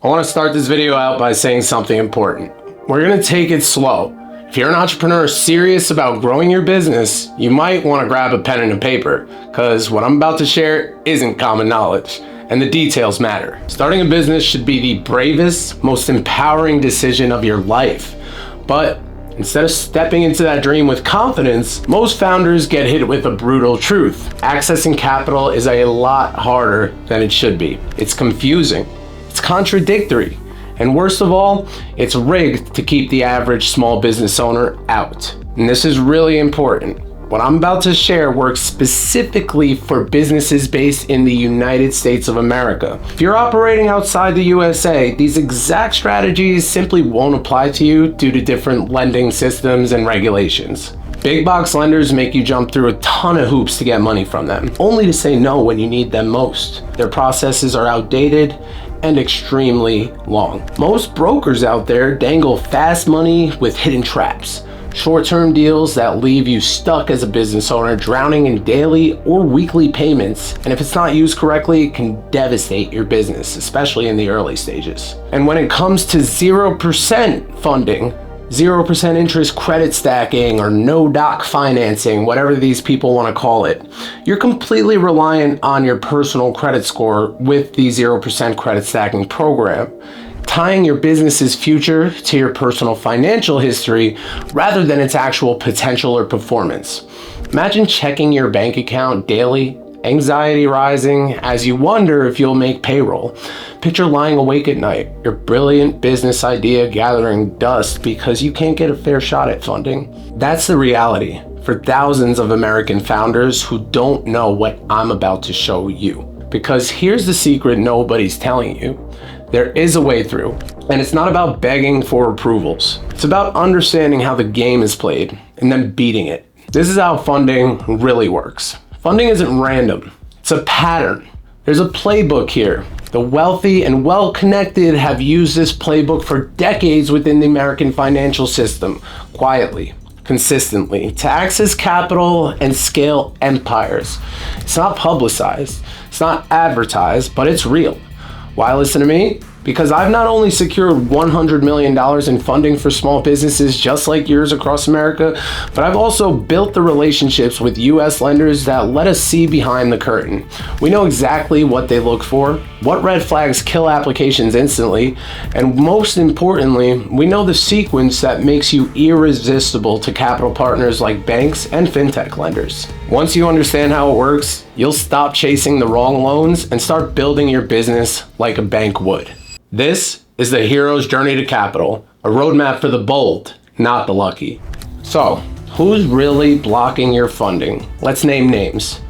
I want to start this video out by saying something important. We're going to take it slow. If you're an entrepreneur serious about growing your business, you might want to grab a pen and a paper, because what I'm about to share isn't common knowledge, and the details matter. Starting a business should be the bravest, most empowering decision of your life. But instead of stepping into that dream with confidence, most founders get hit with a brutal truth. Accessing capital is a lot harder than it should be. It's confusing. It's contradictory, and worst of all, it's rigged to keep the average small business owner out. And this is really important. What I'm about to share works specifically for businesses based in the United States of America. If you're operating outside the USA, these exact strategies simply won't apply to you due to different lending systems and regulations. Big box lenders make you jump through a ton of hoops to get money from them, only to say no when you need them most. Their processes are outdated and extremely long. Most brokers out there dangle fast money with hidden traps. Short-term deals that leave you stuck as a business owner, drowning in daily or weekly payments, and if it's not used correctly, it can devastate your business, especially in the early stages. And when it comes to 0% funding, 0% interest credit stacking, or no-doc financing, whatever these people want to call it, you're completely reliant on your personal credit score with the 0% credit stacking program, tying your business's future to your personal financial history rather than its actual potential or performance. Imagine checking your bank account daily, anxiety rising as you wonder if you'll make payroll. Picture lying awake at night, your brilliant business idea gathering dust because you can't get a fair shot at funding. That's the reality for thousands of American founders who don't know what I'm about to show you. Because here's the secret nobody's telling you. There is a way through, and it's not about begging for approvals. It's about understanding how the game is played and then beating it. This is how funding really works. Funding isn't random, it's a pattern. There's a playbook here. The wealthy and well-connected have used this playbook for decades within the American financial system, quietly, consistently, to access capital and scale empires. It's not publicized, it's not advertised, but it's real. Why listen to me? Because I've not only secured $100 million in funding for small businesses just like yours across America, but I've also built the relationships with US lenders that let us see behind the curtain. We know exactly what they look for, what red flags kill applications instantly, and most importantly, we know the sequence that makes you irresistible to capital partners like banks and fintech lenders. Once you understand how it works, you'll stop chasing the wrong loans and start building your business like a bank would. This is the hero's journey to capital, a roadmap for the bold, not the lucky. So, who's really blocking your funding? Let's name names.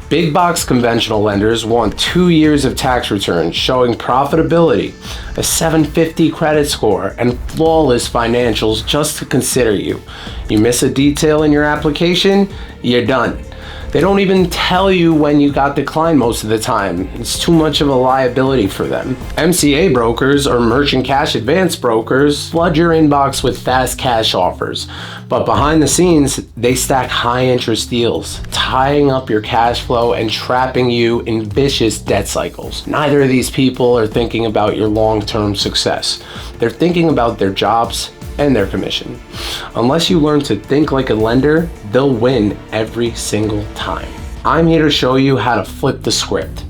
Big box conventional lenders want 2 years of tax returns showing profitability, a 750 credit score, and flawless financials just to consider you. You miss a detail in your application, you're done. They don't even tell you when you got declined most of the time. It's too much of a liability for them. MCA brokers or merchant cash advance brokers flood your inbox with fast cash offers. But behind the scenes, they stack high interest deals, tying up your cash flow and trapping you in vicious debt cycles. Neither of these people are thinking about your long-term success. They're thinking about their jobs and their commission. Unless you learn to think like a lender, they'll win every single time. I'm here to show you how to flip the script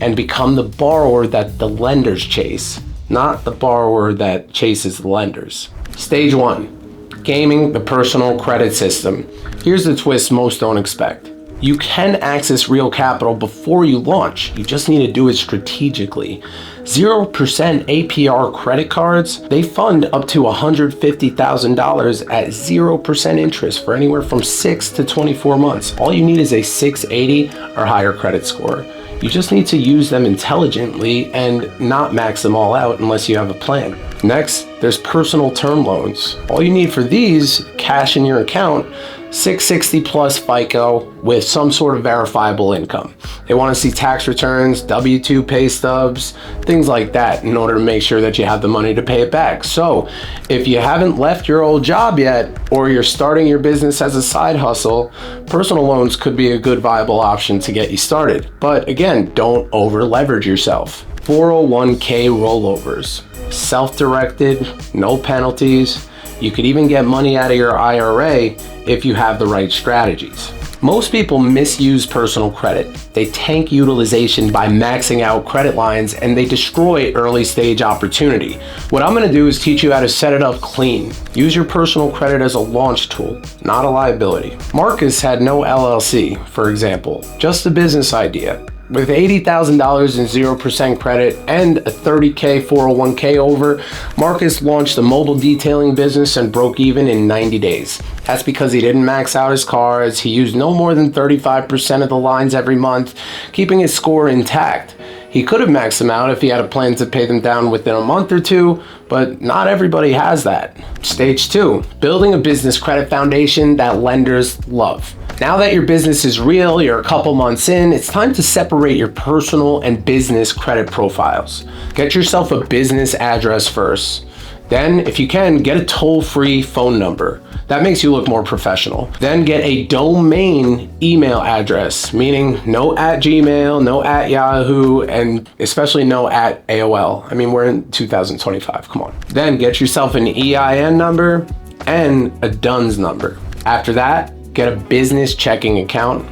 and become the borrower that the lenders chase, not the borrower that chases the lenders. Stage 1, gaming the personal credit system. Here's the twist most don't expect. You can access real capital before you launch. You just need to do it strategically. 0% APR credit cards, they fund up to $150,000 at 0% interest for anywhere from 6 to 24 months. All you need is a 680 or higher credit score. You just need to use them intelligently and not max them all out unless you have a plan. Next, there's personal term loans. All you need for these, cash in your account, 660 plus FICO with some sort of verifiable income. They want to see tax returns, W-2 pay stubs, things like that in order to make sure that you have the money to pay it back. So if you haven't left your old job yet, or you're starting your business as a side hustle, personal loans could be a good viable option to get you started. But again, don't over leverage yourself. 401k rollovers, self-directed, no penalties. You could even get money out of your IRA if you have the right strategies. Most people misuse personal credit. They tank utilization by maxing out credit lines, and they destroy early stage opportunity. What I'm gonna do is teach you how to set it up clean. Use your personal credit as a launch tool, not a liability. Marcus had no LLC, for example, just a business idea. With $80,000 in 0% credit and a 30K 401k over, Marcus launched a mobile detailing business and broke even in 90 days. That's because he didn't max out his cards, he used no more than 35% of the lines every month, keeping his score intact. He could have maxed them out if he had a plan to pay them down within a month or two, but not everybody has that. Stage 2, building a business credit foundation that lenders love. Now that your business is real, you're a couple months in, it's time to separate your personal and business credit profiles. Get yourself a business address first. Then, if you can, get a toll-free phone number. That makes you look more professional. Then get a domain email address, meaning no at Gmail, no at Yahoo, and especially no at AOL. I mean, we're in 2025, come on. Then get yourself an EIN number and a DUNS number. After that, get a business checking account,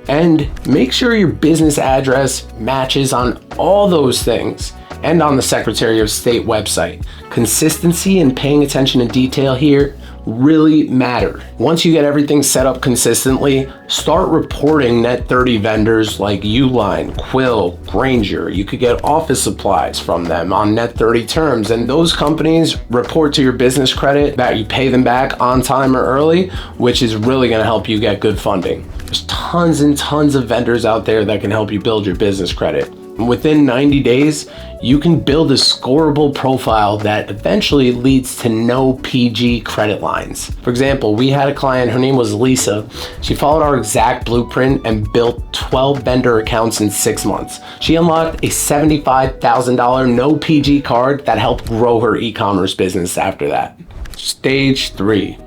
and make sure your business address matches on all those things and on the Secretary of State website. Consistency and paying attention to detail here really matter. Once you get everything set up consistently, start reporting net 30 vendors like Uline, Quill, Granger. You could get office supplies from them on net 30 terms, and those companies report to your business credit that you pay them back on time or early, which is really gonna help you get good funding. There's tons and tons of vendors out there that can help you build your business credit. Within 90 days, you can build a scorable profile that eventually leads to no PG credit lines. For example, we had a client, her name was Lisa. She followed our exact blueprint and built 12 vendor accounts in 6 months. She unlocked a $75,000 no PG card that helped grow her e-commerce business after that. Stage 3.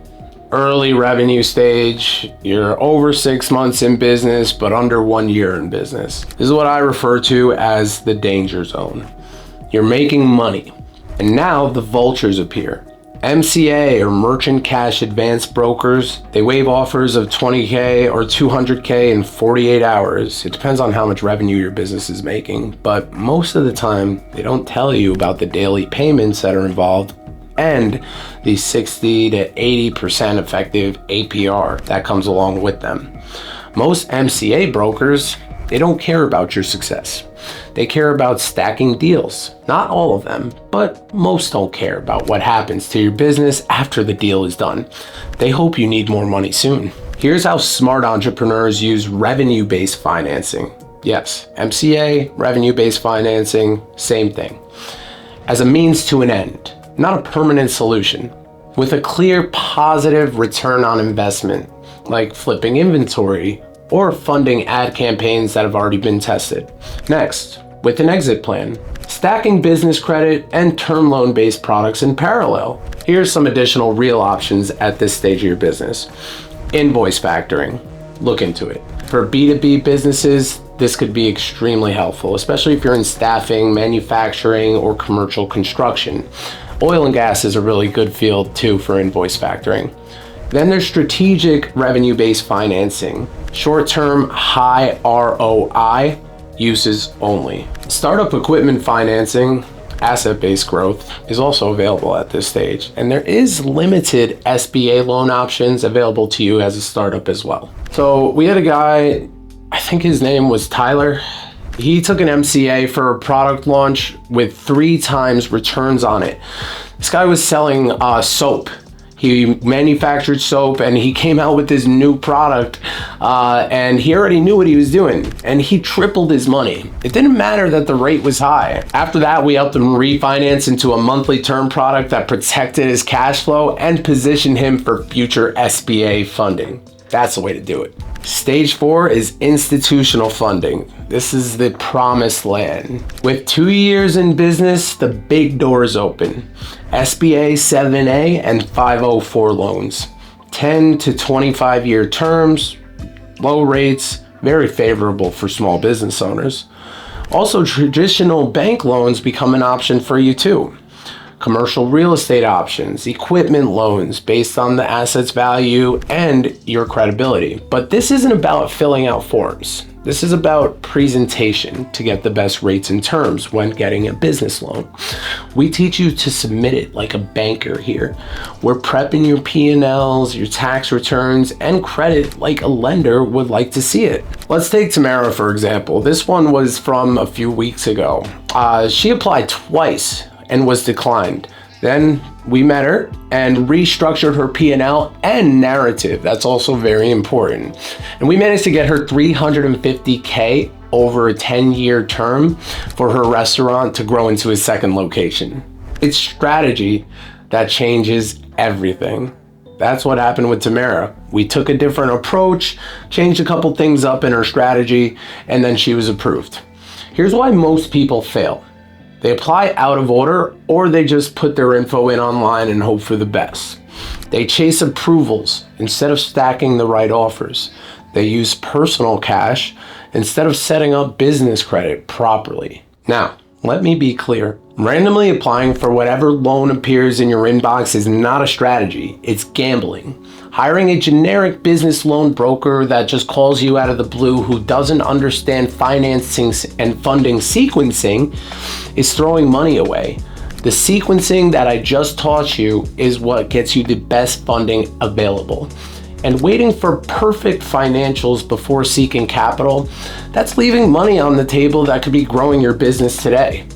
Early revenue stage. You're over 6 months in business, but under 1 year in business. This is what I refer to as the danger zone. You're making money, and now the vultures appear. MCA, or Merchant Cash Advance Brokers, they waive offers of 20K or 200K in 48 hours. It depends on how much revenue your business is making, but most of the time, they don't tell you about the daily payments that are involved and the 60 to 80% effective APR that comes along with them. Most MCA brokers, they don't care about your success. They care about stacking deals. Not all of them, but most don't care about what happens to your business after the deal is done. They hope you need more money soon. Here's how smart entrepreneurs use revenue-based financing. Yes, MCA, revenue-based financing, same thing. As a means to an end, not a permanent solution. With a clear positive return on investment, like flipping inventory or funding ad campaigns that have already been tested. Next, with an exit plan, stacking business credit and term loan-based products in parallel. Here's some additional real options at this stage of your business. Invoice factoring, look into it. For B2B businesses, this could be extremely helpful, especially if you're in staffing, manufacturing, or commercial construction. Oil and gas is a really good field too for invoice factoring. Then there's strategic revenue-based financing, short-term high ROI uses only. Startup equipment financing, asset-based growth is also available at this stage. And there is limited SBA loan options available to you as a startup as well. So we had a guy, I think his name was Tyler. He took an MCA for a product launch with 3 times returns on it. This guy was selling soap. He manufactured soap and he came out with this new product and he already knew what he was doing and he tripled his money. It didn't matter that the rate was high. After that, we helped him refinance into a monthly term product that protected his cash flow and positioned him for future SBA funding. That's the way to do it. Stage 4 is institutional funding. This is the promised land. With 2 years in business, the big doors open. SBA 7A and 504 loans. 10 to 25 year terms, low rates, very favorable for small business owners. Also, traditional bank loans become an option for you too. Commercial real estate options, equipment loans based on the asset's value and your credibility. But this isn't about filling out forms. This is about presentation to get the best rates and terms when getting a business loan. We teach you to submit it like a banker here. We're prepping your P&Ls, your tax returns, and credit like a lender would like to see it. Let's take Tamara, for example. This one was from a few weeks ago. She applied twice and was declined. Then we met her and restructured her P&L and narrative. That's also very important. And we managed to get her $350K over a 10-year term for her restaurant to grow into a second location. It's strategy that changes everything. That's what happened with Tamara. We took a different approach, changed a couple things up in her strategy, and then she was approved. Here's why most people fail. They apply out of order, or they just put their info in online and hope for the best. They chase approvals instead of stacking the right offers. They use personal cash instead of setting up business credit properly. Now, let me be clear. Randomly applying for whatever loan appears in your inbox is not a strategy, it's gambling. Hiring a generic business loan broker that just calls you out of the blue who doesn't understand financing and funding sequencing is throwing money away. The sequencing that I just taught you is what gets you the best funding available. And waiting for perfect financials before seeking capital, that's leaving money on the table that could be growing your business today.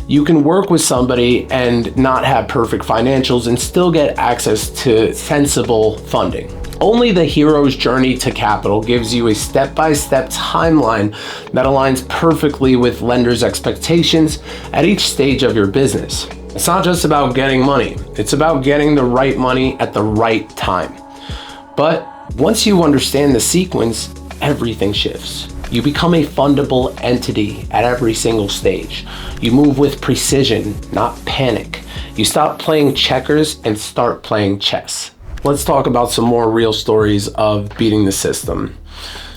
You can work with somebody and not have perfect financials and still get access to sensible funding. Only the hero's journey to capital gives you a step-by-step timeline that aligns perfectly with lenders' expectations at each stage of your business. It's not just about getting money, it's about getting the right money at the right time. But once you understand the sequence, everything shifts. You become a fundable entity at every single stage. You move with precision, not panic. You stop playing checkers and start playing chess. Let's talk about some more real stories of beating the system.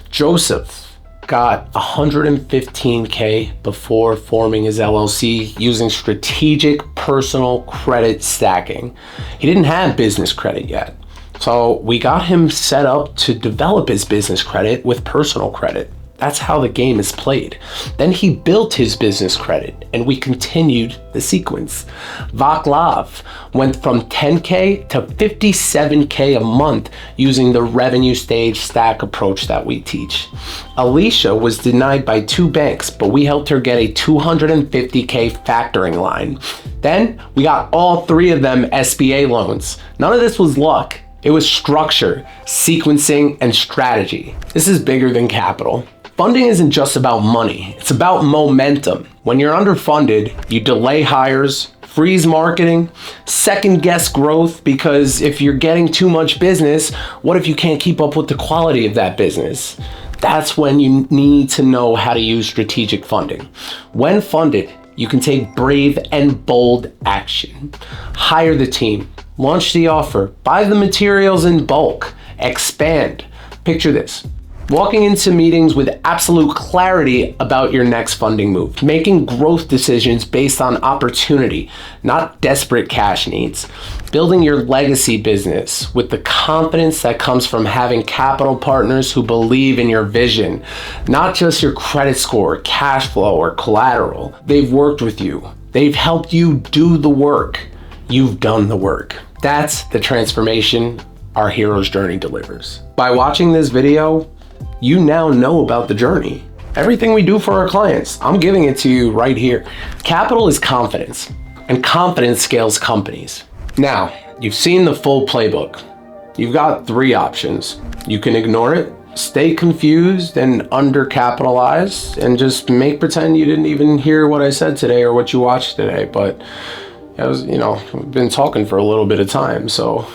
Joseph got $115K before forming his LLC using strategic personal credit stacking. He didn't have business credit yet. So we got him set up to develop his business credit with personal credit. That's how the game is played. Then he built his business credit and we continued the sequence. Vaclav went from 10K to 57K a month using the revenue stage stack approach that we teach. Alicia was denied by 2 banks, but we helped her get a $250K factoring line. Then we got all 3 of them SBA loans. None of this was luck. It was structure, sequencing, and strategy. This is bigger than capital. Funding isn't just about money, it's about momentum. When you're underfunded, you delay hires, freeze marketing, second guess growth, because if you're getting too much business, what if you can't keep up with the quality of that business? That's when you need to know how to use strategic funding. When funded, you can take brave and bold action. Hire the team, launch the offer, buy the materials in bulk, expand. Picture this. Walking into meetings with absolute clarity about your next funding move, making growth decisions based on opportunity, not desperate cash needs, building your legacy business with the confidence that comes from having capital partners who believe in your vision, not just your credit score, cash flow, or collateral. They've worked with you. They've helped you do the work. You've done the work. That's the transformation our hero's journey delivers. By watching this video, you now know about the journey. Everything we do for our clients, I'm giving it to you right here. Capital is confidence, and confidence scales companies. Now, you've seen the full playbook. You've got 3 options. You can ignore it, stay confused and undercapitalized, and just make pretend you didn't even hear what I said today or what you watched today. But we've been talking for a little bit of time, so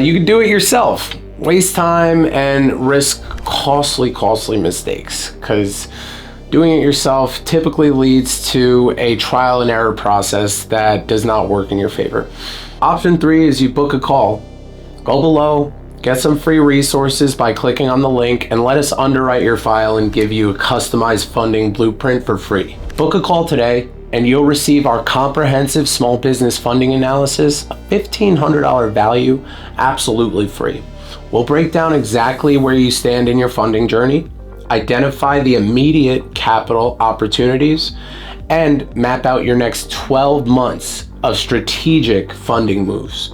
you can do it yourself. Waste time and risk costly mistakes, because doing it yourself typically leads to a trial and error process that does not work in your favor. Option 3 is you book a call. Go below, get some free resources by clicking on the link, and let us underwrite your file and give you a customized funding blueprint for free. Book a call today and you'll receive our comprehensive small business funding analysis, a $1,500 value, absolutely free. We'll break down exactly where you stand in your funding journey, identify the immediate capital opportunities, and map out your next 12 months of strategic funding moves.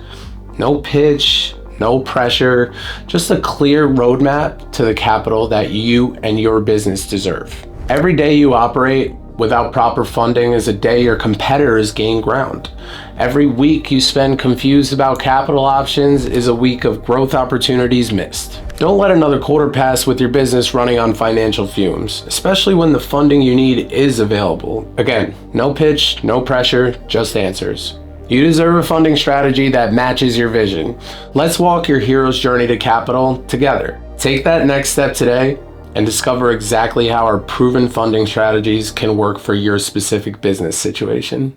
No pitch, no pressure, just a clear roadmap to the capital that you and your business deserve. Every day you operate without proper funding is a day your competitors gain ground. Every week you spend confused about capital options is a week of growth opportunities missed. Don't let another quarter pass with your business running on financial fumes, especially when the funding you need is available. Again, no pitch, no pressure, just answers. You deserve a funding strategy that matches your vision. Let's walk your hero's journey to capital together. Take that next step today and discover exactly how our proven funding strategies can work for your specific business situation.